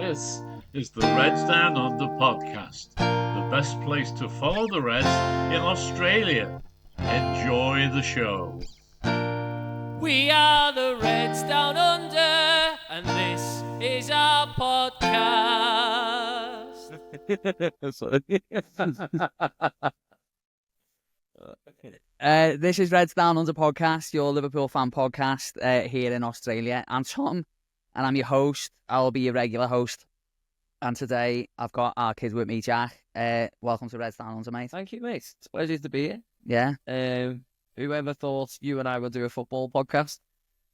This is the Reds Down Under podcast, the best place to follow the Reds in Australia. Enjoy the show. We are the Reds Down Under, and this is our podcast. This is Reds Down Under podcast, your Liverpool fan podcast here in Australia. I'm Tom, and I'm your host. I'll be your regular host. And today I've got our kid with me, Jack. Welcome to Reds Down Under, mate. Thank you, mate. It's a pleasure to be here. Yeah. Whoever thought you and I would do a football podcast?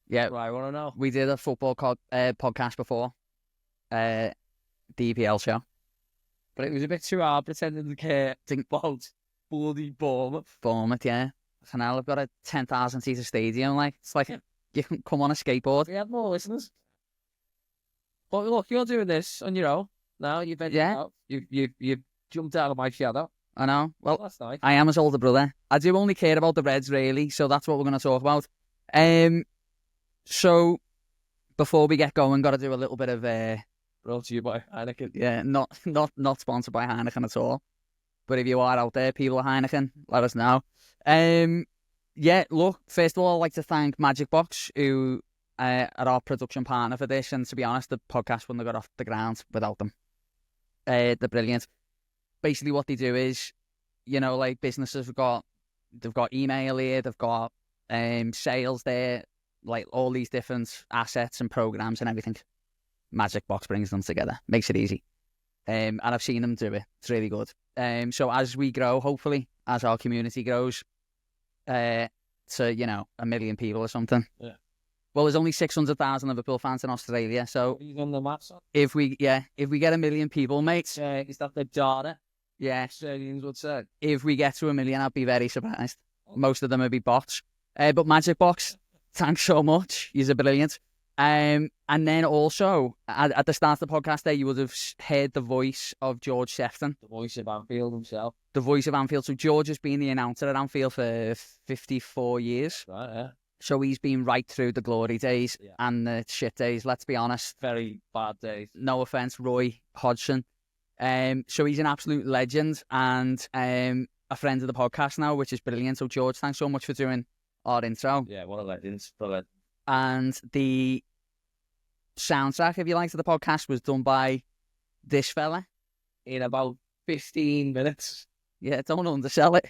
Yeah. Right, I want to know. We did a football podcast before, the EPL show. But it was a bit too hard pretending to care about bloody Bournemouth. Bournemouth, yeah. So now I've got a 10,000 seater stadium. Like, it's like you can come on a skateboard. We had more listeners. But look, you're doing this on your own now. You've been out. You've jumped out of my shadow. I know. Well, that's nice. I am his older brother. I do only care about the Reds, really, so that's what we're going to talk about. So, before we get going, got to do a little bit of... Brought to you by Heineken. Yeah, not sponsored by Heineken at all. But if you are out there, people at Heineken, let us know. Yeah, look, first of all, I'd like to thank MagicBox, who are our production partner for this. And to be honest, the podcast wouldn't have got off the ground without them. They're brilliant. Basically, what they do is, you know, like businesses they've got email here, they've got sales there, like all these different assets and programs and everything. MagicBox brings them together, makes it easy. And I've seen them do it. It's really good. So as we grow, hopefully, as our community grows, to, you know, 1 million people or something. Yeah. Well, there's only 600,000 Liverpool fans in Australia, so He's on the maps. if we get 1 million people, mate, Is that the data? yeah, Australians would say. if we get to 1 million, I'd be very surprised. Most of them would be bots. But MagicBox, thanks so much. You're brilliant. And then also, at the start of the podcast there, you would have heard the voice of George Sefton. The voice of Anfield himself. The voice of Anfield. So George has been the announcer at Anfield for 54 years. Right, yeah. So he's been right through the glory days Yeah. and the shit days, let's be honest. Very bad days. No offence, Roy Hodgson. So he's an absolute legend and a friend of the podcast now, which is brilliant. So George, thanks so much for doing our intro. Yeah, what a legend. Brilliant. And the soundtrack, if you like, to the podcast was done by this fella. In about 15 minutes. Yeah, don't undersell it.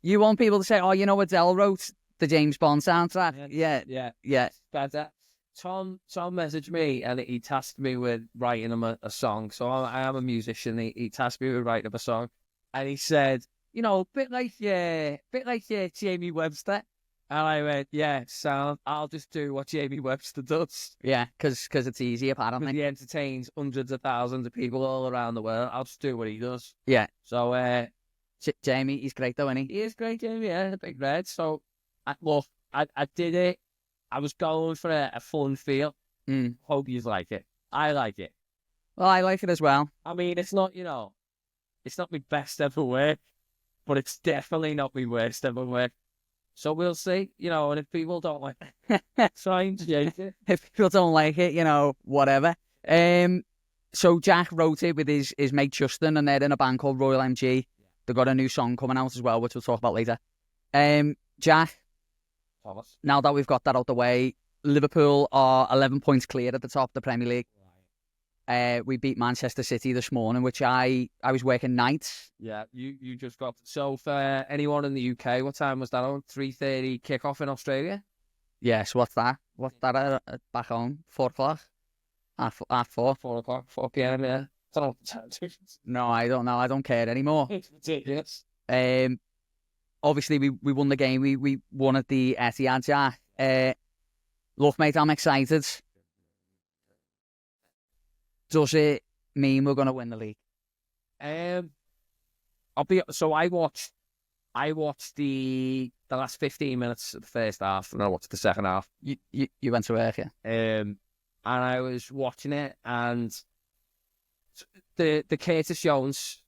You want people to say, oh, you know, Adele wrote the James Bond soundtrack? Yeah. Better. Tom messaged me and he tasked me with writing him a song. So I am a musician. He tasked me with writing him a song. And he said, you know, bit like Jamie Webster. And I went, yeah, sound. I'll just do what Jamie Webster does. Yeah, because it's easy, apparently. He entertains hundreds of thousands of people all around the world. I'll just do what he does. Yeah. So, Jamie, he's great though, isn't he? he is great, Jamie, yeah, big red. So, I did it. I was going for a fun feel. Hope you like it. I like it. Well, I like it as well. I mean, it's not, you know, it's not my best ever work, but it's definitely not my worst ever work. So we'll see, you know, and if people don't like it, try and change it. If people don't like it, you know, whatever. So Jack wrote it with his mate Justin, and they're in a band called Royal MG. They've got a new song coming out as well, which we'll talk about later. Jack, Thomas. now that we've got that out the way, Liverpool are 11 points clear at the top of the Premier League. We beat Manchester City this morning, which I was working nights. Yeah, you just got... So for anyone in the UK, what time was that on? 3:30 kickoff in Australia? Yeah, so what's that? What's that back home? 4 o'clock? Half 4? 4 o'clock, 4 p.m, yeah. I don't know what time it is. No, I don't know. I don't care anymore. It's ridiculous. Obviously, we won the game. We won at the Etihad, Jack. Look, mate, I'm excited. Does it mean we're going to win the league? I watched the last 15 minutes of the first half, and I watched the second half. You went to work, yeah? And I was watching it, and the Curtis Jones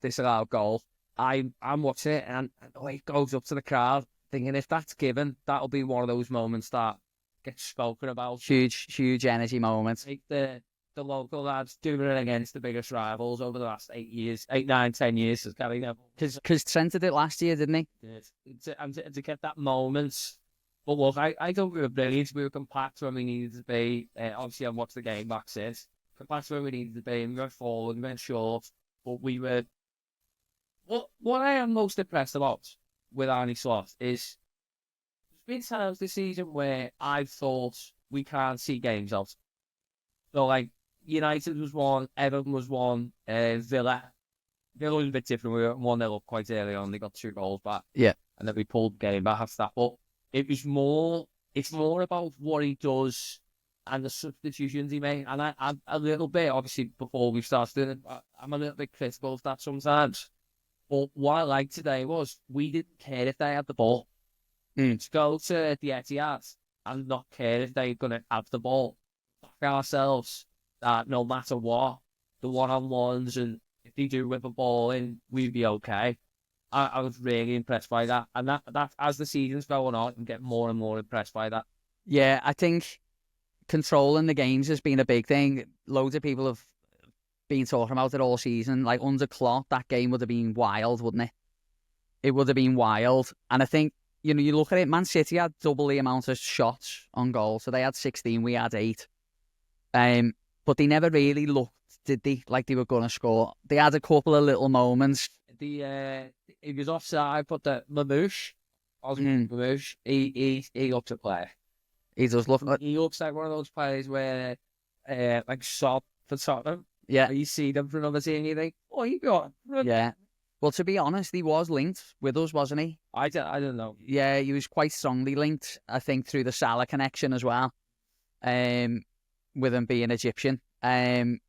disallowed goal. I'm watching it, and the way it goes up to the crowd, thinking if that's given, that'll be one of those moments that gets spoken about. Huge energy moment. Like the the local lads doing it against the biggest rivals over the last 8, 9, 10 years has Gary Neville. Because Trent did it last year, didn't he? And to get that moment. But look, I thought we were brilliant. We were compact when we needed to be. Obviously, I've watched the game back since. Compact where we needed to be. And we went forward, we went short. But we were... What I am most impressed about with Arnie Slot is there's been times this season where I thought we can't see games out. So, like, United was one, Everton was one, Villa. Villa was a bit different. We were 1-0 up quite early on. They got 2 goals back. Yeah. And then we pulled the game back after that. But it's more about what he does and the substitutions he made. And I'm a little bit, obviously, before we started, I'm a little bit critical of that sometimes. But what I liked today was we didn't care if they had the ball. To go to the Etihad and not care if they're going to have the ball. Back ourselves that no matter what, the one-on-ones, and if they do whip a ball in, we'd be okay. I was really impressed by that. And that as the season's going on, I'm getting more and more impressed by that. Yeah, I think controlling the games has been a big thing. Loads of people have been talking about it all season. Like, under Klopp, that game would have been wild, wouldn't it? It would have been wild. And I think, you know, you look at it, Man City had double the amount of shots on goal. So they had 16, we had 8. But they never really looked, did they, like they were going to score. They had a couple of little moments. He was offside, but the Mamouche, Mamouche, he looks a player. He does look like... He looks like one of those players where, like, Sob for Tottenham. Yeah. You see them for another team and you think, oh, he got... Yeah. Well, to be honest, he was linked with us, wasn't he? I don't know. Yeah, he was quite strongly linked, I think, through the Salah connection as well, with him being Egyptian. And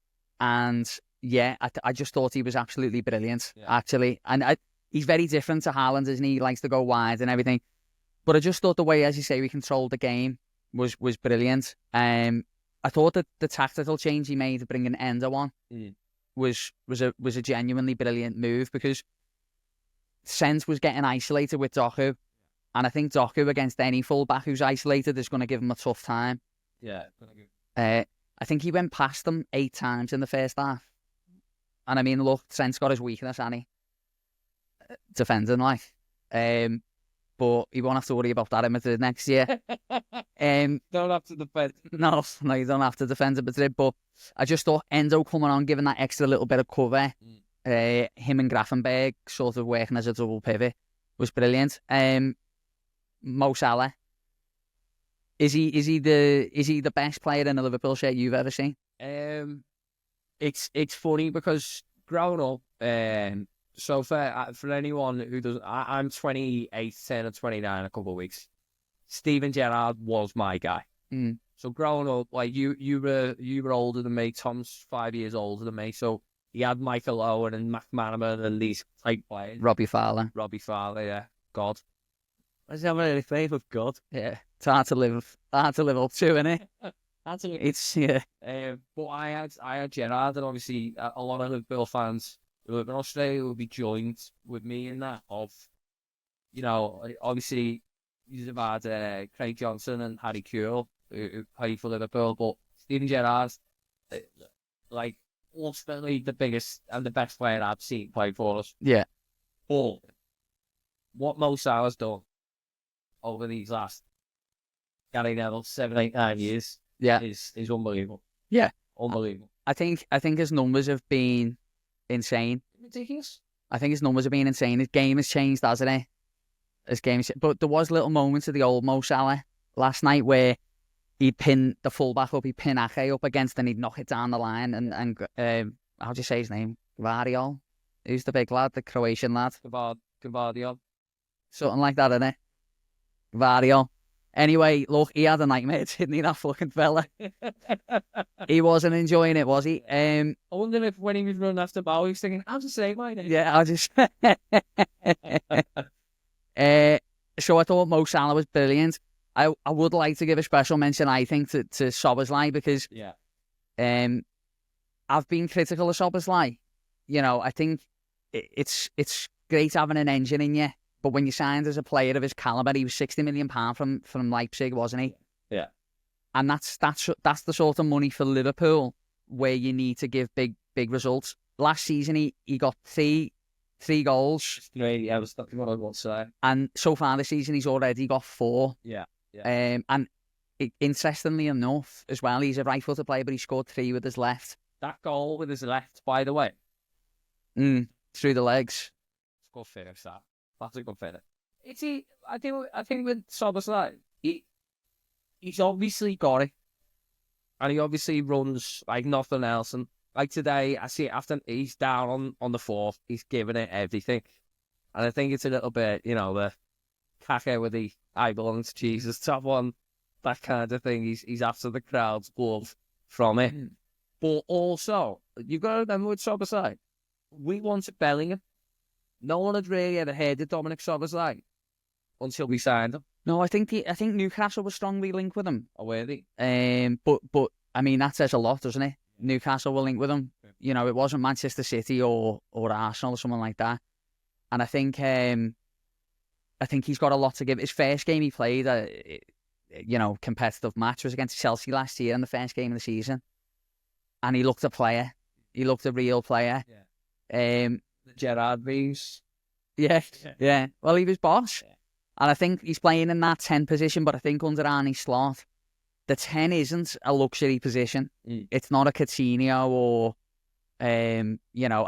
yeah, I just thought he was absolutely brilliant, actually. And he's very different to Haaland, isn't he? He likes to go wide and everything. But I just thought the way, as you say, we controlled the game was brilliant. I thought that the tactical change he made to bring an Endo on was a genuinely brilliant move, because Sens was getting isolated with Doku, and I think Doku against any fullback who's isolated is going to give him a tough time. Yeah. I think he went past them 8 times in the first half, and I mean, look, Sens got his weakness, hasn't he? Defending, like, but he won't have to worry about that in Madrid next year. Don't have to defend. No, you don't have to defend at Madrid. But I just thought Endo coming on, giving that extra little bit of cover, him and Grafenberg sort of working as a double pivot, was brilliant. Mo Salah, is he the best player in a Liverpool shirt you've ever seen? It's funny because growing up, so for anyone who doesn't, I'm 28, turning 29 in a couple of weeks. Steven Gerrard was my guy. So growing up, like you were older than me. Tom's 5 years older than me. So he had Michael Owen and McManaman and these type players. Robbie Fowler, yeah. God. I just haven't any faith with God. Yeah, it's hard to live up to, isn't it? It's yeah. But I had Gerrard, and obviously a lot of Liverpool fans who live in Australia will be joined with me in that. Of, you know, obviously you've had Craig Johnson and Harry Kewell who play for Liverpool, but Steven Gerrard, like, ultimately the biggest and the best player I've seen play for us. Yeah. But what Mo Salah's done over these last Gary Neville 7, 8, 9 years, is unbelievable. Yeah, unbelievable. I think his numbers have been insane. Ridiculous. I think his numbers have been insane. His game has changed, hasn't it? But there was little moments of the old Mo Salah last night where he'd pin the fullback up, he'd pin Ake up against, and he'd knock it down the line. And how do you say his name? Gvardiol? Who's the big lad? The Croatian lad? Gvardiol. Something like that, isn't it? Gvardiol. Anyway, look, he had a nightmare, didn't he, that fucking fella? He wasn't enjoying it, was he? I wonder if when he was running after the ball, he was thinking, I'll just say my name. Yeah, I'll just... So I thought Mo Salah was brilliant. I would like to give a special mention, I think, to Szoboszlai, because I've been critical of Szoboszlai. You know, I think it's great having an engine in you, but when you signed as a player of his calibre, he was £60 million from Leipzig, wasn't he? Yeah. And that's the sort of money for Liverpool where you need to give big results. Last season, he got three goals. Yeah, I was talking about what say. And so far this season, he's already got 4. Yeah. And interestingly enough, as well, he's a right-footed player, but he scored 3 with his left. That goal with his left, by the way. Through the legs. It's a good finish, that. That's a good finish. I think with Szoboszlai, he's obviously got it. And he obviously runs like nothing else. And like today, I see it after he's down on the 4th, he's giving it everything. And I think it's a little bit, the caca with the I belong to Jesus top one, that kind of thing. He's after the crowd's love from it. But also, you've got to remember with Szoboszlai, we wanted Bellingham. No one had really ever heard of Dominic Szoboszlai until we signed him. No, I think Newcastle was strongly linked with him. Oh, were they? But I mean, that says a lot, doesn't it? Newcastle will link with him. It wasn't Manchester City or Arsenal or someone like that. And I think he's got a lot to give. His first game he played, competitive match was against Chelsea last year in the first game of the season, and he looked a player. He looked a real player. Yeah. The Gerrard views. Yeah. Well, he was boss. Yeah. And I think he's playing in that 10 position, but I think under Arne Slot, the 10 isn't a luxury position. It's not a Coutinho or, a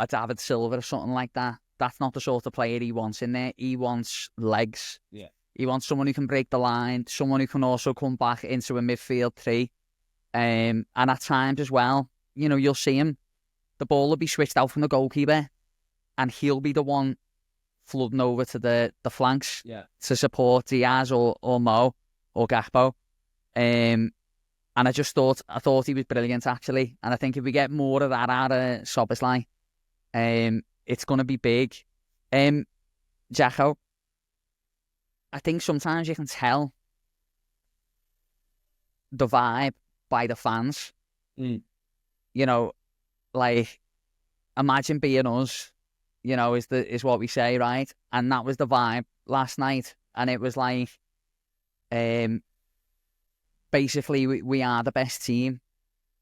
David Silva or something like that. That's not the sort of player he wants in there. He wants legs. Yeah. He wants someone who can break the line, someone who can also come back into a midfield 3. And at times as well, you'll see him. The ball will be switched out from the goalkeeper, and he'll be the one flooding over to the flanks to support Diaz or Mo or Gakpo. And I thought he was brilliant, actually. And I think if we get more of that out of Szoboszlai, it's going to be big. Jacko, I think sometimes you can tell the vibe by the fans. Like, imagine being us, is what we say, right? And that was the vibe last night. And it was like, basically, we are the best team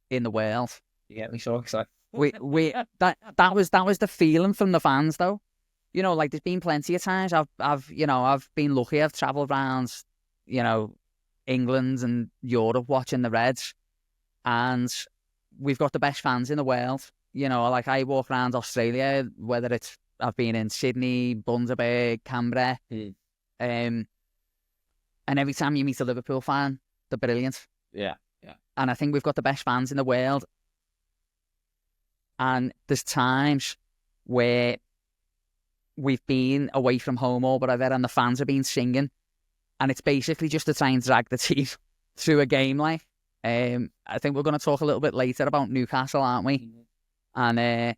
in the world. You get me so excited. That was the feeling from the fans, though. Like, there's been plenty of times I've been lucky. I've travelled around, England and Europe watching the Reds, and we've got the best fans in the world. Like, I walk around Australia, whether it's I've been in Sydney, Bundaberg, Canberra, and every time you meet a Liverpool fan, they're brilliant. Yeah. And I think we've got the best fans in the world. And there's times where we've been away from home or whatever, and the fans have been singing, and it's basically just to try and drag the team through a game. Like, I think we're going to talk a little bit later about Newcastle, aren't we? And I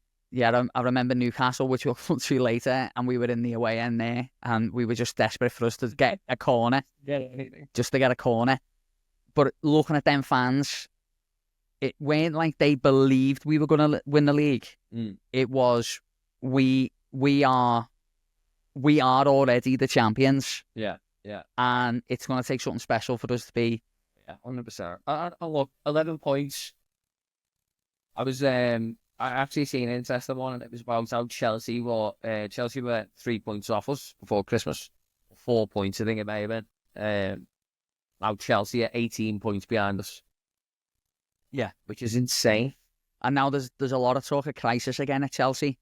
remember Newcastle, which we'll come to later, and we were in the away end there, and we were just desperate for us to get a corner, just to get a corner. But looking at them fans, it weren't like they believed we were going to win the league. It was we are already the champions. Yeah. And it's going to take something special for us to be. Yeah, 100%. Look, 11 points. I actually seen an interesting one, and it was about how Chelsea were 3 points off us before Christmas. 4 points, I think it may have been. Now Chelsea are 18 points behind us. Yeah, which is insane. And now there's a lot of talk of crisis again at Chelsea.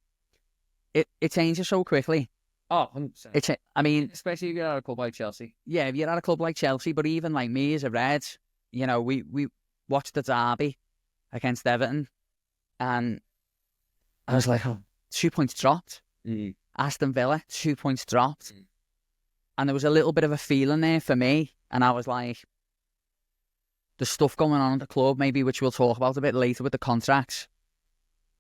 It changes so quickly. Oh, 100%. Especially if you're at a club like Chelsea. Yeah, if you're at a club like Chelsea, but even like me as a Red, we watched the derby against Everton, and I was like, 2 points dropped. Aston Villa, 2 points dropped. And there was a little bit of a feeling there for me, and I was like, there's stuff going on at the club, maybe, which we'll talk about a bit later with the contracts.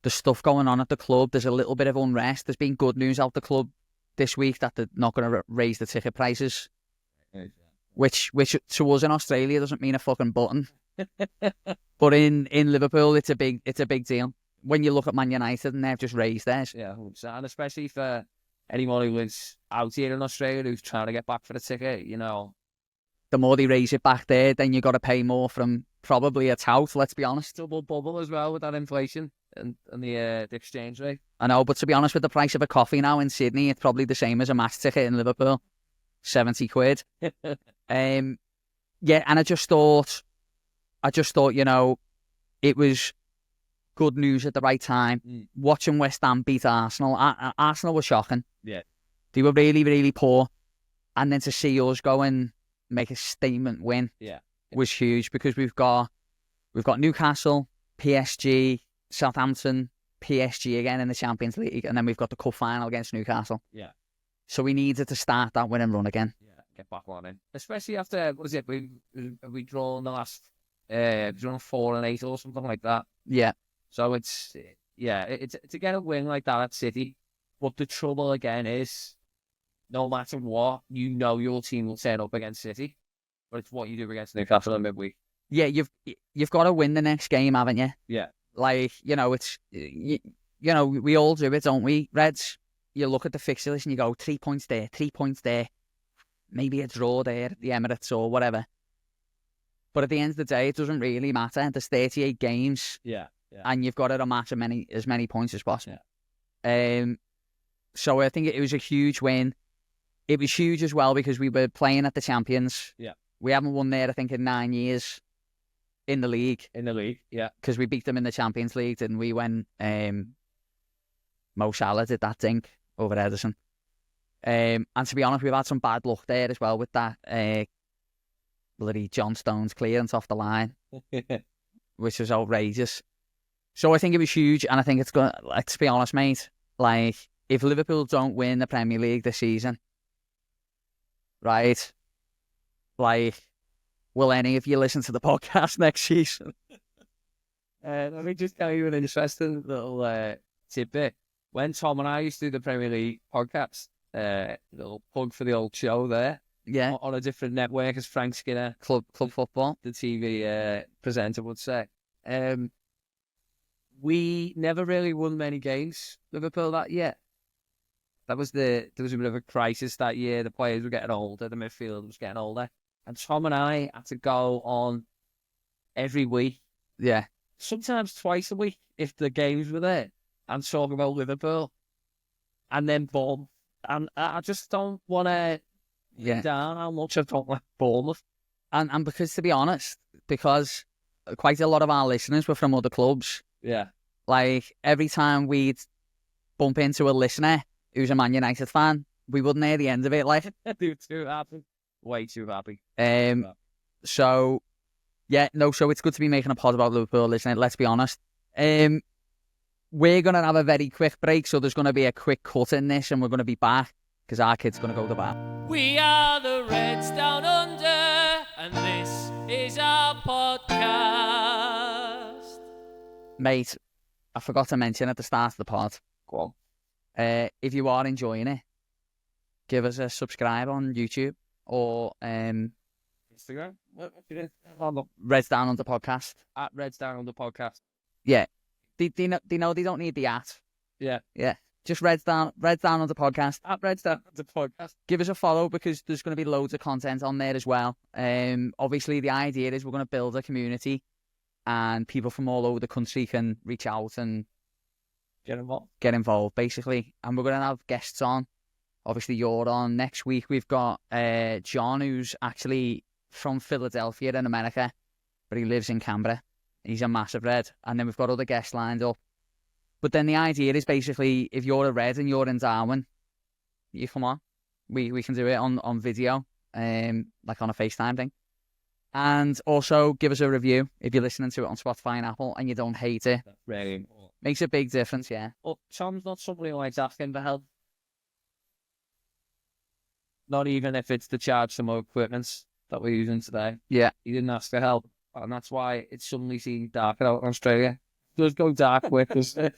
There's stuff going on at the club. There's a little bit of unrest. There's been good news out the club this week that they're not going to raise the ticket prices, which to us in Australia doesn't mean a fucking button. But in Liverpool, it's a big deal. When you look at Man United and they've just raised theirs. Yeah, and especially for anyone who lives out here in Australia who's trying to get back for the ticket, The more they raise it back there, then you got to pay more from probably a tout, let's be honest. Double bubble as well with that inflation and the exchange rate. I know, but to be honest, with the price of a coffee now in Sydney, it's probably the same as a match ticket in Liverpool. 70 quid. Yeah, and I just thought, you know, it was good news at the right time. Watching West Ham beat Arsenal. Arsenal were shocking. Yeah. They were really, really poor. And then to see us go and make a statement win was huge, because we've got Newcastle, PSG, Southampton, PSG again in the Champions League, and then we've got the cup final against Newcastle. Yeah. So we needed to start that winning run again. Yeah, get back on in. Especially after, what is it, we drawn the last, drawn 4-8 or something like that. Yeah. So it's to get a win like that at City. But the trouble again is, no matter what, you know your team will turn up against City. But it's what you do against Newcastle in midweek. Yeah, you've got to win the next game, haven't you? Yeah. Like, you know, it's you know, we all do it, don't we, Reds? You look at the fixture list and you go 3 points there, 3 points there, maybe a draw there at the Emirates or whatever. But at the end of the day, it doesn't really matter. There's 38 games. Yeah. And you've got to amass as many points as possible. Yeah. So I think it was a huge win. It was huge as well because we were playing at the Champions. Yeah. We haven't won there, I think, in 9 years in the league. Yeah. Because we beat them in the Champions League, and we went, Mo Salah did that dink over Ederson. And to be honest, we've had some bad luck there as well with that bloody John Stones clearance off the line, which was outrageous. So I think it was huge, and I think it's going to, let's be honest, mate, like, if Liverpool don't win the Premier League this season, right, like, will any of you listen to the podcast next season? Let me just tell you an interesting little tidbit. When Tom and I used to do the Premier League podcast, little plug for the old show there, on a different network, as Frank Skinner, Club Football, the TV presenter, would say. We never really won many games, Liverpool, that year. There was a bit of a crisis that year. The players were getting older, the midfield was getting older. And Tom and I had to go on every week. Yeah. Sometimes twice a week, if the games were there, and talk about Liverpool. And then Bournemouth. And I just don't want to down how much I don't like Bournemouth. And because, to be honest, because quite a lot of our listeners were from other clubs. Yeah. Like, every time we'd bump into a listener who's a Man United fan, we wouldn't hear the end of it. Like, they were too happy. Way too happy. So, so it's good to be making a pod about Liverpool, listening. Let's be honest. We're going to have a very quick break, so there's going to be a quick cut in this, and we're going to be back, because our kid's going to go to bed. We are the Reds Down Under, and this is our podcast. Mate, I forgot to mention at the start of the pod. Go on. If you are enjoying it, give us a subscribe on YouTube or Instagram. Reds Down Under Podcast. At Reds Down Under Podcast. Yeah. They know they don't need the at. Yeah. Yeah. Just Reds Down Under Podcast. At Reds Down Under Podcast. Give us a follow, because there's going to be loads of content on there as well. Obviously, the idea is we're going to build a community, and people from all over the country can reach out and get involved, basically. And we're going to have guests on. Obviously, you're on. Next week, we've got John, who's actually from Philadelphia in America, but he lives in Canberra. He's a massive Red. And then we've got other guests lined up. But then the idea is basically, if you're a Red and you're in Darwin, you come on. We can do it on video, like on a FaceTime thing. And also give us a review if you're listening to it on Spotify and Apple and you don't hate it. That's really important. Makes a big difference, yeah. Well, Tom's not somebody who likes asking for help. Not even if it's to charge some more equipment that we're using today. Yeah. He didn't ask for help. And that's why it suddenly seemed darker out in Australia. It does go dark quick, doesn't it?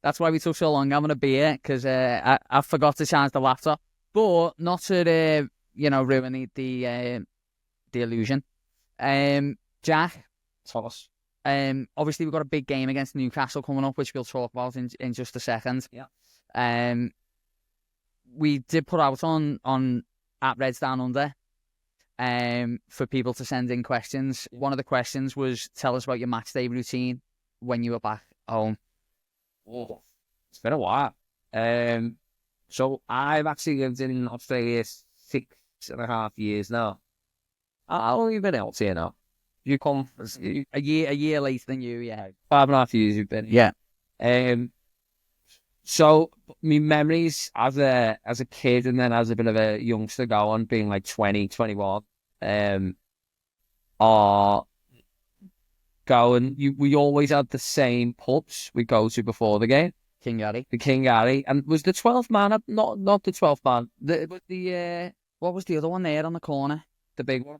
That's why we took so long having a beer, because I forgot to charge the laptop. But not to, ruin the illusion. Jack. Thomas. Obviously, we've got a big game against Newcastle coming up, which we'll talk about in just a second. Yeah. We did put out on at Reds Down Under for people to send in questions. One of the questions was, tell us about your match day routine when you were back home. Oh, it's been a while. So I've actually lived in Australia 6.5 years now. How long have you been out here now? You come A year later than you, yeah. 5.5 years you've been here. Yeah. So my memories as a kid and then as a bit of a youngster going, being like 20, 21, are going. We always had the same pubs we go to before the game. King Gary. The King Harry, and was the 12th man up? Not the 12th man. What was the other one there on the corner? The big one.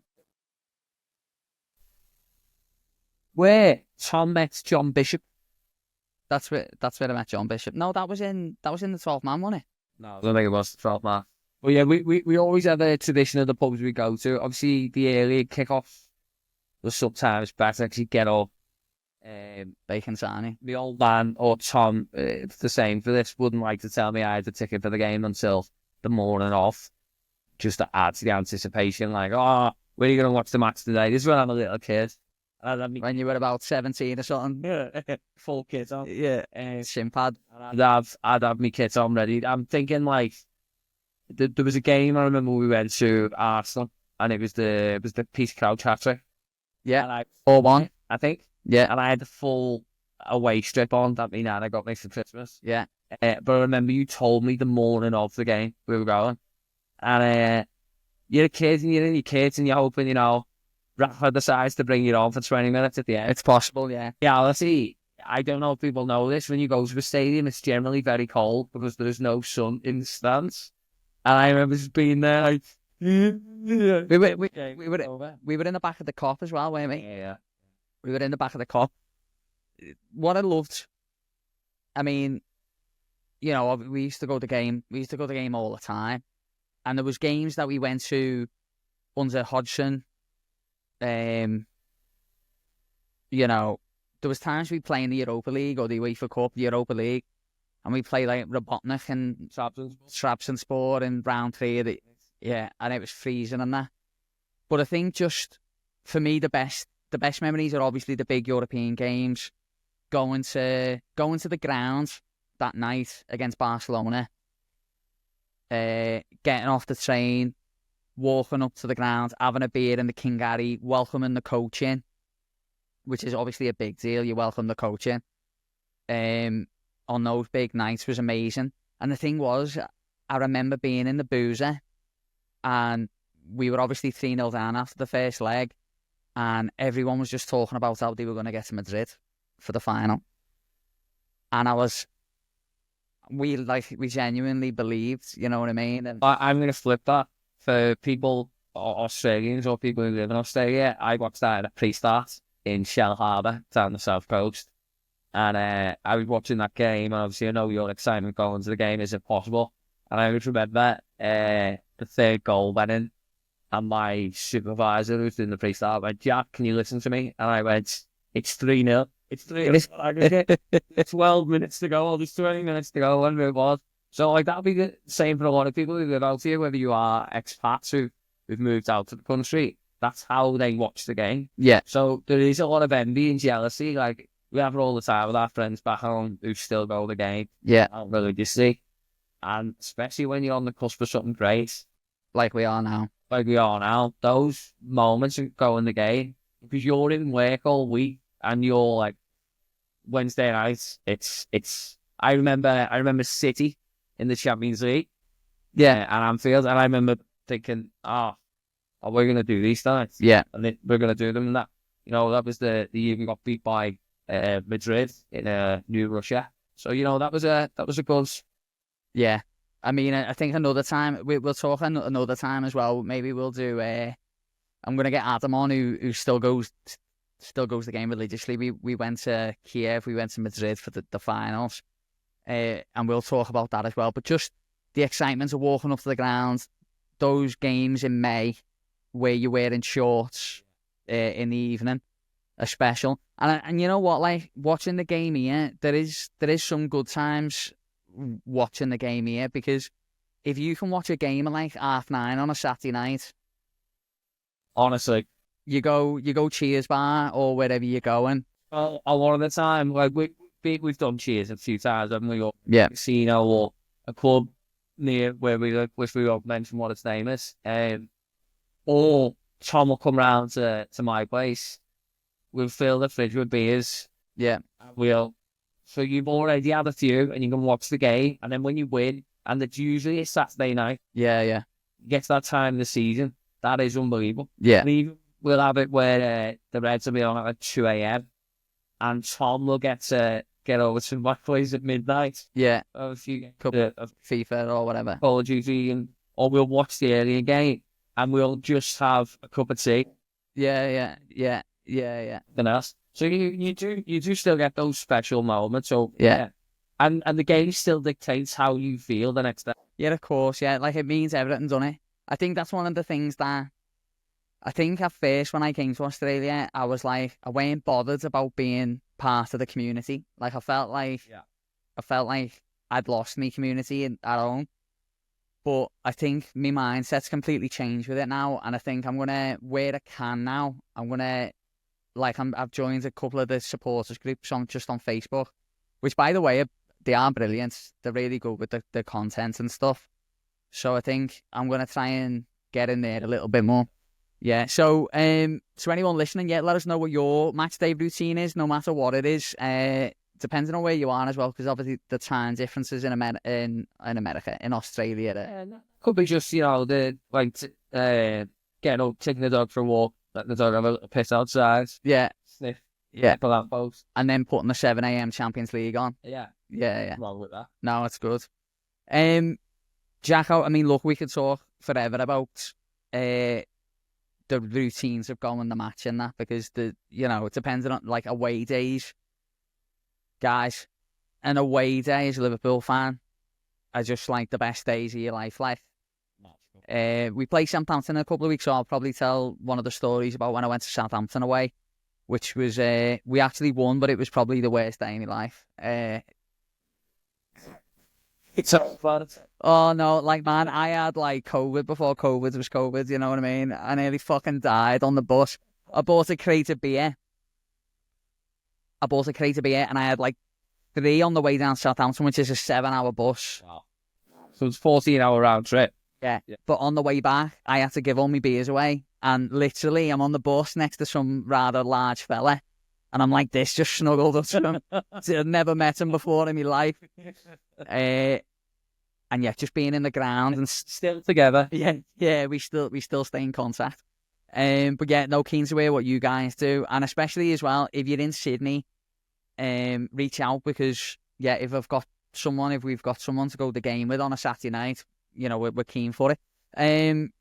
Where Tom met John Bishop. That's where I met John Bishop. No, that was in the 12th man, wasn't it? No, I don't think it was the 12th man. But yeah, we always have a tradition of the pubs we go to. Obviously, the earlier kick-off was sometimes better because you get up. Bacon Sarnie. The old man or Tom, it's the same for this, wouldn't like to tell me I had the ticket for the game until the morning off, just to add to the anticipation. Like, oh, where are you going to watch the match today? This is when I'm a little kid. When you were about 17 or something. Yeah, full kit on. Yeah. Shin pad. I'd have my kit on ready. I'm thinking like there was a game I remember we went to Arsenal, and it was the Peace Crouch hat-trick. Yeah. And I 4-1. I think. Yeah. And I had the full away strip on that me nana got me for Christmas. Yeah. But I remember you told me the morning of the game we were going, and you're a kid and you're in your kids and you're hoping, you know, Rafa decides to bring you on for 20 minutes at the end. It's possible, yeah. Yeah, let's see. I don't know if people know this. When you go to a stadium, it's generally very cold because there's no sun in the stands. And I remember just being there like, We were in the back of the Cop as well, weren't we? yeah. We were in the back of the Cop. What I loved, I mean, you know, we used to go to the game. We used to go to the game all the time, and there was games that we went to under Hodgson. You know, there was times we play in the Europa League or the UEFA Cup, the Europa League, and we play like Robotnik and Trabzonspor in round 3 of the, yeah, and it was freezing and that. But I think just for me, the best memories are obviously the big European games, going to the ground that night against Barcelona, getting off the train, walking up to the ground, having a beer in the King Harry, welcoming the coach in, which is obviously a big deal. You welcome the coach in on those big nights was amazing. And the thing was, I remember being in the boozer, and we were obviously 3-0 down after the first leg, and everyone was just talking about how they were going to get to Madrid for the final. And we genuinely believed, you know what I mean? And I'm going to flip that for people, Australians or people who live in Australia. I watched that at a pre-start in Shell Harbour down the south coast. And I was watching that game, and obviously I know your excitement going to the game is impossible. And I always remember the third goal went in, and my supervisor who was doing the pre-start went, "Jack, can you listen to me?" And I went, "It's 3-0. It's 3-0. 12 minutes to go, or there's 20 minutes to go," whatever it was. So like that'll be the same for a lot of people who live out here, whether you are expats who've moved out to the country. That's how they watch the game. yeah, So there is a lot of envy and jealousy. Like we have it all the time with our friends back home who still go to the game yeah, religiously, and especially when you're on the cusp of something great, like we are now. like we are now. Those moments of going the game, because you're in work all week and you're like Wednesday nights. It's. I remember City in the Champions League, Yeah, and Anfield, and I remember thinking, oh, we're gonna do these nights, yeah, and we're gonna do them. And that, you know, that was the year we got beat by Madrid in New Russia. So you know that was a good. yeah. I mean, I think another time we'll talk another time as well. Maybe we'll do. I'm gonna get Adam on who still goes the game religiously. We went to Kiev, we went to Madrid for the finals, and we'll talk about that as well. But just the excitement of walking up to the ground, those games in May where you're wearing shorts in the evening, are special. And you know what, like watching the game here, there is some good times watching the game here, because if you can watch a game at like 9:30 on a Saturday night honestly. You go Cheers bar or wherever you're going. Well, a lot of the time, like we've done Cheers a few times, haven't we? Or Yeah. casino or a club near where we live, which we won't mention what its name is. Or Tom will come round to my place. We'll fill the fridge with beers. Yeah. So you've already had a few, and you can watch the game. And then when you win, and it's usually a Saturday night, Yeah. gets that time of the season. That is unbelievable. Yeah. And even we'll have it where the Reds will be on at like 2 a.m. and Tom will get over to my place at midnight. Yeah. If you get Couple of FIFA or whatever. Call of Duty, or we'll watch the earlier game, and we'll just have a cup of tea. Yeah. Nothing else. So you do still get those special moments. So Yeah. And the game still dictates how you feel the next day. Yeah, of course. Yeah, like it means everything, doesn't it? I think that's one of the things that I think at first when I came to Australia, I was like, I wasn't bothered about being part of the community. Like I felt like I'd lost my community at home. But I think my mindset's completely changed with it now, and I think I'm gonna, where I can now, I've joined a couple of the supporters groups on Facebook, which by the way, they are brilliant. They're really good with the content and stuff. So I think I'm gonna try and get in there a little bit more. Yeah. So to anyone listening, let us know what your match day routine is, no matter what it is. Depending on where you are as well, because obviously the time differences in America, in Australia. Could be just getting up, taking the dog for a walk, letting the dog have a piss outside. Yeah. Sniff. Yeah. Pull out post. And then putting the 7 a.m. Champions League on. Yeah. Yeah. Wrong with that. No, it's good. Jack, I mean, look, we could talk forever about the routines of going the match and that, because it depends on like away days. Guys, an away day as a Liverpool fan are just like the best days of your life. Like, we play Southampton in a couple of weeks, so I'll probably tell one of the stories about when I went to Southampton away, which was we actually won, but it was probably the worst day in my life. It's so fun. Oh no, like man, I had like COVID before COVID was COVID, you know what I mean? I nearly fucking died on the bus. I bought a crate of beer, and I had like 3 on the way down Southampton, which is a 7-hour bus. Wow. So it's 14-hour round trip. Yeah. But on the way back, I had to give all my beers away, and literally I'm on the bus next to some rather large fella, and I'm like this, just snuggled up to him. I'd never met him before in my life. And yeah, just being in the ground and Still together. Yeah, we still stay in contact. But yeah, no, keen to hear what you guys do, and especially as well if you're in Sydney, reach out, because yeah, if we've got someone to go the game with on a Saturday night, we're keen for it.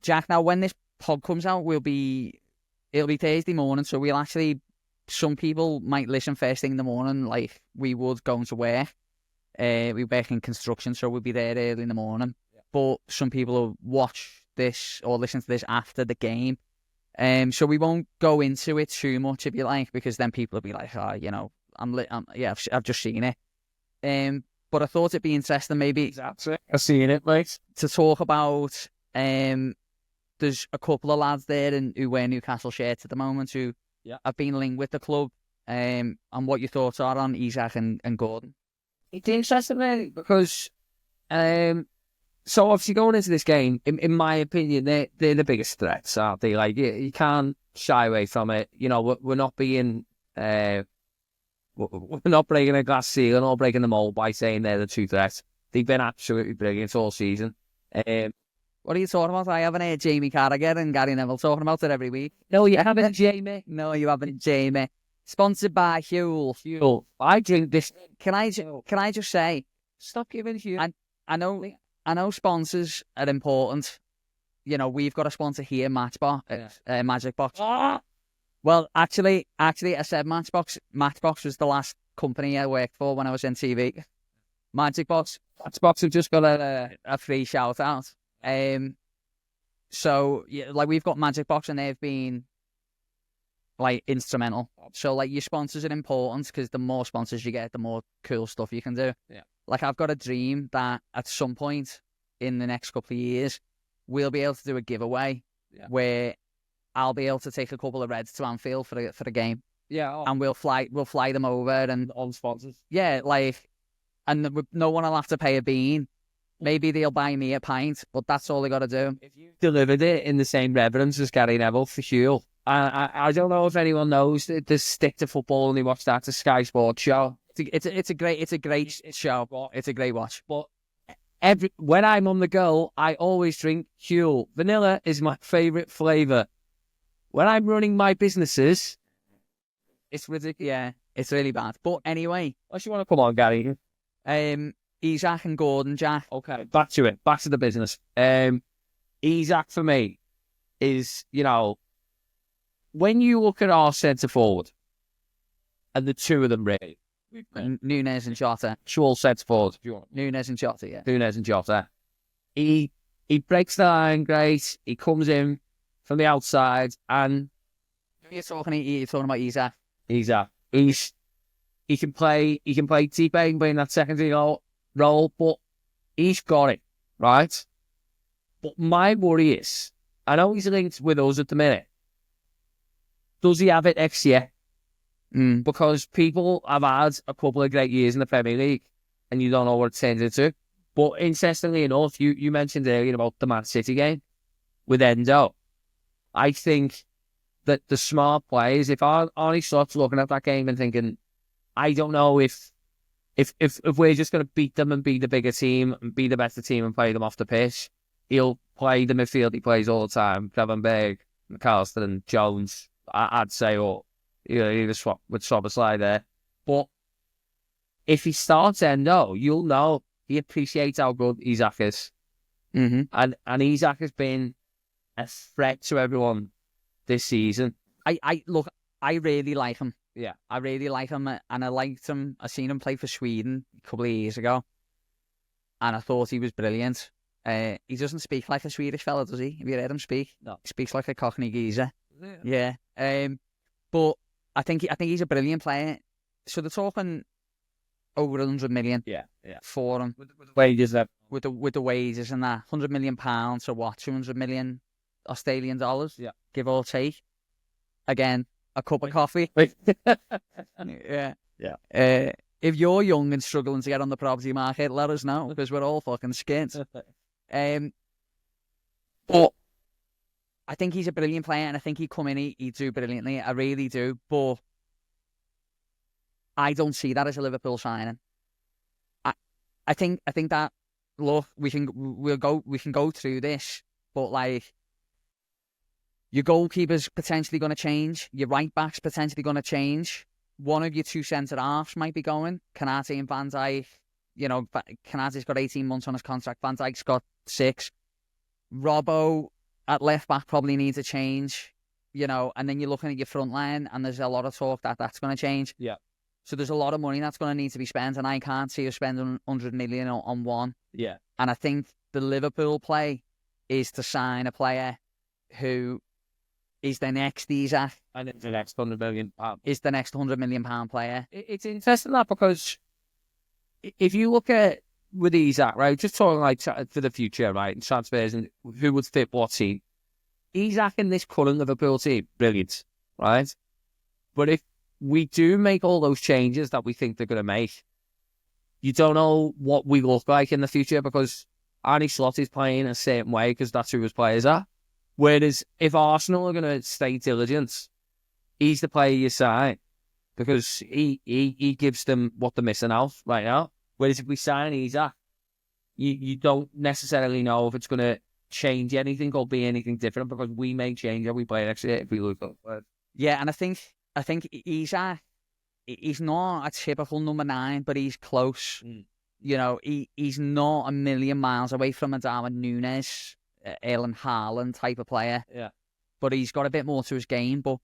Jack, now when this pod comes out, it'll be Thursday morning, so we'll actually, some people might listen first thing in the morning, like we would going to work. We work in construction, so we'll be there early in the morning. Yeah. But some people will watch this or listen to this after the game. So we won't go into it too much, if you like, because then people will be like, I've just seen it. But I thought it'd be interesting, maybe. Exactly. I've seen it, mate. To talk about, there's a couple of lads there who wear Newcastle shirts at the moment who have been linked with the club, and what your thoughts are on Isaac and Gordon. It's interesting, mate, because so obviously going into this game, in my opinion, they're the biggest threats, aren't they? Like you can't shy away from it. We're not being we're not breaking a glass ceiling or breaking the mold by saying they're the 2 threats. They've been absolutely brilliant all season. What are you talking about? I haven't heard Jamie Carragher and Gary Neville talking about it every week. No, you haven't, Jamie. No, you haven't, Jamie. Sponsored by Huel. I drink this. Can I just say? Stop giving Huel. I know sponsors are important. We've got a sponsor here, MagicBox. Ah! Well, actually, I said Matchbox. Matchbox was the last company I worked for when I was in TV. Matchbox have just got a free shout out. So yeah, like we've got MagicBox, and they've been like instrumental. So like your sponsors are important, because the more sponsors you get, the more cool stuff you can do. Yeah. Like I've got a dream that at some point in the next couple of years, we'll be able to do a giveaway where I'll be able to take a couple of Reds to Anfield for the game, Yeah, and we'll fly them over, and on sponsors. yeah, like, and no one will have to pay a bean. Maybe they'll buy me a pint, but that's all they got to do. If you delivered it in the same reverence as Gary Neville for Huel, I don't know if anyone knows the Stick to Football and they watch that, the Sky Sports show. It's a great show. It's a great watch. But when I'm on the go, I always drink Huel. Vanilla is my favourite flavour. When I'm running my businesses, it's ridiculous. Yeah, it's really bad. But anyway, Unless you want to come on, Gary. Isaac and Gordon, Jack. Okay, back to it. Back to the business. Isaac for me is, when you look at our centre forward, and the two of them really, Nunes and Jota. actual centre forward, if you want. Nunes and Jota, yeah. Nunes and Jota. He breaks the line great. He comes in from the outside, and You're talking about Isaac. He can play deep, he can play in that secondary role, but he's got it, right? But my worry is, I know he's linked with us at the minute. Does he have it next year? Because people have had a couple of great years in the Premier League, and you don't know what it turns into. But interestingly enough, you mentioned earlier about the Man City game with Endo. I think that the smart players, if Arnie Slot's looking at that game and thinking, I don't know if we're just going to beat them and be the bigger team and be the better team and play them off the pitch, he'll play the midfield he plays all the time. Gravenberg, McAllister and Jones, I'd say, or either swap a slide there. But if he starts Endo, you'll know he appreciates how good Isaac is. Mm-hmm. And Isaac has been a threat to everyone this season. I really like him. Yeah. I really like him, and I liked him. I seen him play for Sweden a couple of years ago, and I thought he was brilliant. He doesn't speak like a Swedish fella, does he? Have you heard him speak? No. He speaks like a Cockney geezer. Yeah. But I think he's a brilliant player. So they're talking over 100 million. Yeah. For him With the wages that with the wages and that. £100 million to what? 200 million Australian dollars. Yeah. Give or take. Again, a cup of coffee. Yeah. If you're young and struggling to get on the property market, let us know, because we're all fucking skint. But I think he's a brilliant player, and I think he'd come in, he'd do brilliantly. I really do. But I don't see that as a Liverpool signing. I think that, look, we can go through this, but like, your goalkeeper's potentially going to change. Your right back's potentially going to change. One of your two centre-halves might be going. Kanate and Van Dijk. Kanate's got 18 months on his contract. Van Dijk's got 6. Robbo at left back probably needs a change. And then you're looking at your front line, and there's a lot of talk that that's going to change. Yeah. So there's a lot of money that's going to need to be spent, and I can't see us spending 100 million on one. Yeah. And I think the Liverpool play is to sign a player who is the next Isaac. And it's the next £100 million. Is the next £100 million player. It's interesting that, because if you look at with Isaac, right, just talking like for the future, right, and transfers and who would fit what team, Isaac in this current Liverpool team, brilliant, right? But if we do make all those changes that we think they're going to make, you don't know what we look like in the future, because Arnie Slot is playing a certain way because that's who his players are. Whereas if Arsenal are going to stay diligent, he's the player you sign, because he gives them what they're missing out right now. Whereas if we sign Isaac, you don't necessarily know if it's going to change anything or be anything different, because we may change how we play next year if we look up. Yeah, and I think Isaac, he's not a typical number 9, but he's close. He's not a million miles away from a Darwin Nunes, Erling Haaland type of player. Yeah. But he's got a bit more to his game. But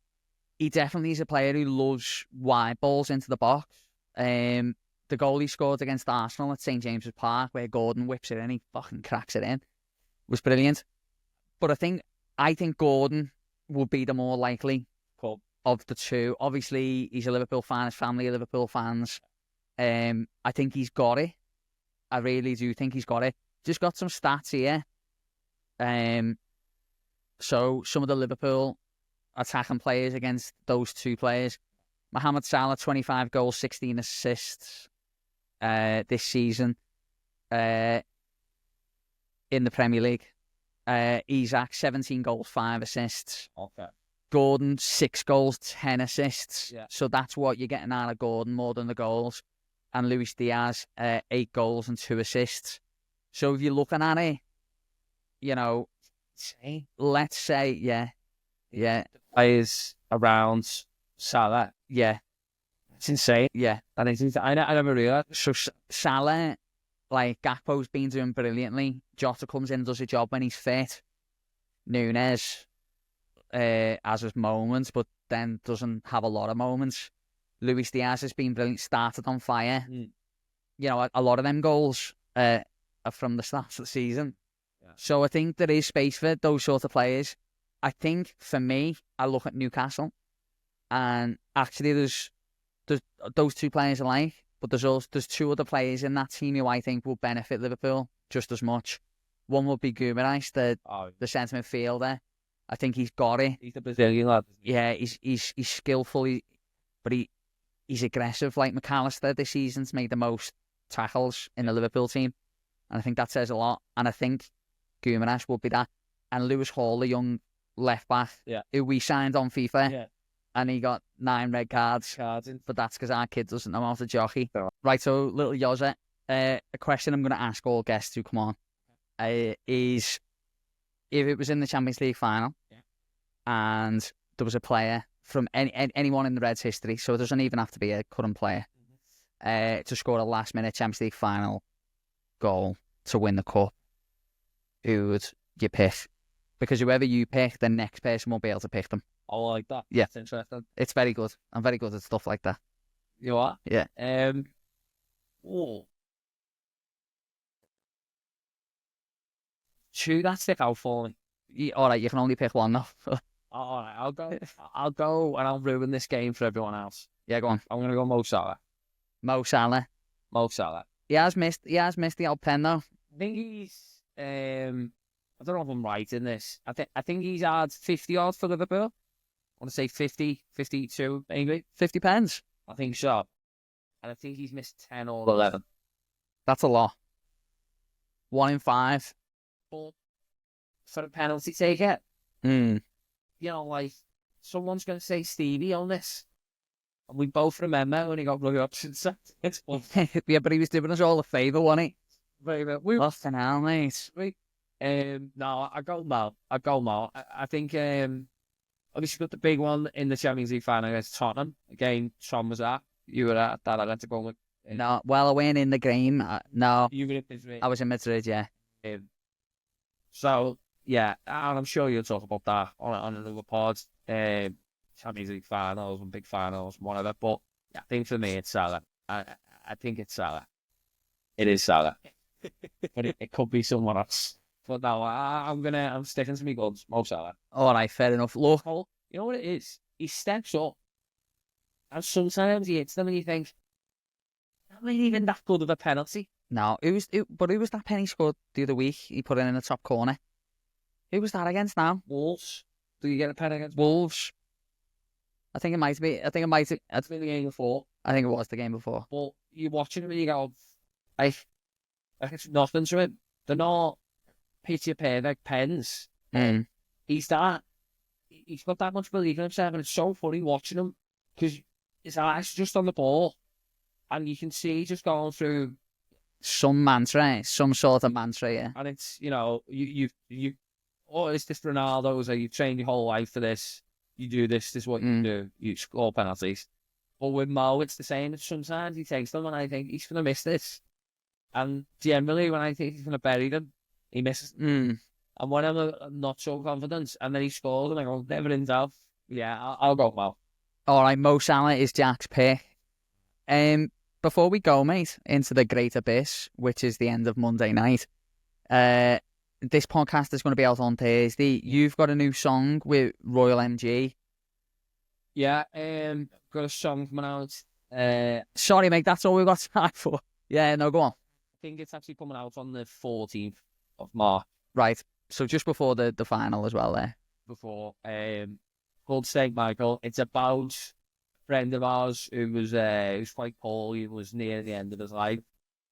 he definitely is a player who loves wide balls into the box. The goal he scored against Arsenal at St James's Park, where Gordon whips it in, he fucking cracks it in, was brilliant. But I think Gordon would be the more likely of the two. Obviously, he's a Liverpool fan, his family are Liverpool fans. I think he's got it. I really do think he's got it. Just got some stats here. So some of the Liverpool attacking players against those two players. Mohamed Salah, 25 goals, 16 assists this season in the Premier League. Isak, 17 goals, 5 assists. Okay. Gordon, 6 goals, 10 assists. Yeah. So that's what you're getting out of Gordon more than the goals. And Luis Diaz, 8 goals and 2 assists. So if you're looking at it, you know, let's say, yeah, Players around Salah. yeah, It's insane. yeah. And it's insane. I never realised. So Salah, like, Gakpo's been doing brilliantly. Jota comes in and does a job when he's fit. Nunes has his moments, but then doesn't have a lot of moments. Luis Diaz has been brilliant, started on fire. Mm. You know, a lot of them goals are from the start of the season. Yeah. So I think there is space for those sort of players. I think, for me, I look at Newcastle, and actually there's those two players alike, but there's two other players in that team who I think will benefit Liverpool just as much. One would be Guimaraes, the centre midfielder. I think he's got it. He's the Brazilian lad. Yeah, he's skillful, but he's aggressive. Like McAllister this season's made the most tackles in the Liverpool team, and I think that says a lot. And I think Guimaraes will be that. And Lewis Hall, the young left back, who we signed on FIFA, and he got 9 red cards. But that's because our kid doesn't know how to jockey. No. Right, so little Yoza, a question I'm going to ask all guests who come on is, if it was in the Champions League final and there was a player from anyone in the Reds' history, so it doesn't even have to be a current player, to score a last-minute Champions League final goal to win the cup, who would you pick? Because whoever you pick, the next person won't be able to pick them. I like that. Yeah. It's interesting. It's very good. I'm very good at stuff like that. You know what? Yeah. Two that stick out for me. All right, you can only pick one though. All right, I'll go, and I'll ruin this game for everyone else. Yeah, go on. I'm gonna go Mo Salah. Mo Salah. Mo Salah. He has missed the old pen though. I think he's. I don't know if I'm right in this. I think he's had 50 odds for Liverpool. I want to say 50, 52, maybe 50 pens. I think so. And I think he's missed 10 or 11. That's a lot. 1 in 5. But for a penalty taker, Mm. you know, like, someone's going to say Stevie on this. And we both remember when he got bloody options set. Yeah, but he was doing us all a favour, wasn't he? We Fucking hell, mate. no, I go Mo. I think obviously got the big one in the Champions League final against Tottenham. Again, Tom was at. You were at that. I had to go with. No, well, I went in the game. No, You were in Madrid. I was in Madrid, yeah. So yeah, and I'm sure you'll talk about that on another pod. Champions League finals and big finals, whatever. But I think for me, it's Salah. I think it's Salah. It is Salah. But it could be someone else. But no, I'm sticking to my guns. Mo Salah. All right, fair enough. Look, You know what it is? He steps up, and sometimes he hits them, and you think, that ain't even that good of a penalty. no, but who was that pen he scored the other week? He put it in the top corner. Who was that against now? Wolves. Do you get a pen against Wolves. I think it might be. It's been the game before, I think it was the game before. but you're watching him and you go, like it's nothing to him. They're not picture perfect pens. Mm. He's got that much belief in himself, and it's so funny watching him because his eyes are just on the ball, and you can see just going through. Some mantra, some sort of mantra, yeah. And it's, you know, you it's this Ronaldo's, you've trained your whole life for this. You do this is what you do. You score penalties. But with Mo, it's the same. Sometimes he takes them and I think he's going to miss this. And generally, when I think he's going to bury them, he misses. Mm. And when I'm not so confident, and then he scores, and I go, never in doubt. Yeah, I'll go Mo. All right, Mo Salah is Jack's pick. Before we go, mate, into the great abyss, which is the end of Monday night, this podcast is going to be out on Thursday. You've got a new song with Royal MG. Yeah, got a song coming out. Sorry, mate, that's all we've got time for. Yeah, no, go on. I think it's actually coming out on the 14th of March. Right, so just before the final as well there. Before, called St. Michael. It's about a friend of ours who was quite poor. He was near the end of his life.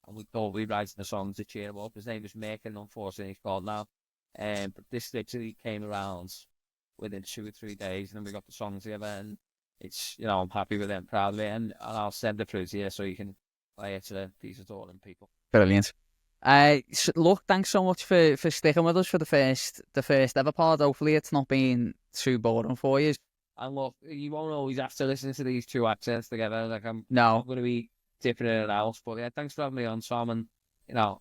And we thought we'd write a song to cheer him up. His name was Mick, and unfortunately he's gone now. But this literally came around within 2 or 3 days, and then we got the song together, and it's, you know, I'm happy with it and proud of it, and I'll send it through to you so you can play it to these adoring people. Brilliant. Look, thanks so much for sticking with us for the first ever pod. Hopefully it's not been too boring for you. And look, you won't always have to listen to these two accents together. Like, I'm going to be different than else, but yeah, thanks for having me on, Tom, and you know,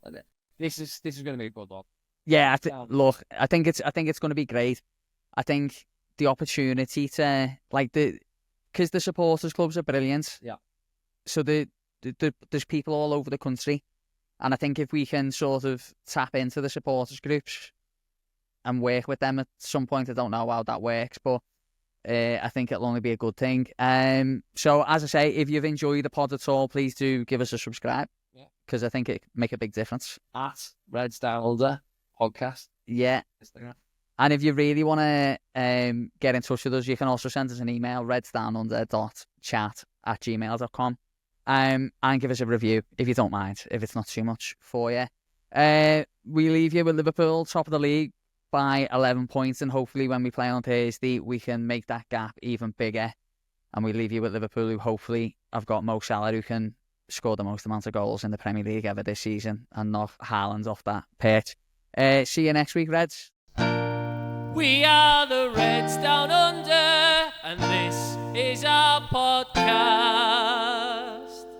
this is going to be a good one. Yeah, look, I think it's going to be great. I think the opportunity to because the supporters clubs are brilliant. Yeah. So there's people all over the country, and I think if we can sort of tap into the supporters groups and work with them at some point, I don't know how that works, but I think it'll only be a good thing. So as I say, if you've enjoyed the pod at all, please do give us a subscribe. Yeah. Because I think it make a big difference. At Reds Down Under podcast. Yeah. Instagram. And if you really want to get in touch with us, you can also send us an email, redsdownunder.chat@gmail.com, and give us a review if you don't mind, if it's not too much for you. We leave you with Liverpool, top of the league, by 11 points, and hopefully when we play on Thursday, we can make that gap even bigger. And we leave you with Liverpool, who hopefully have got Mo Salah, who can score the most amount of goals in the Premier League ever this season, and knock Haaland off that perch. See you next week, Reds. We are the Reds Down Under.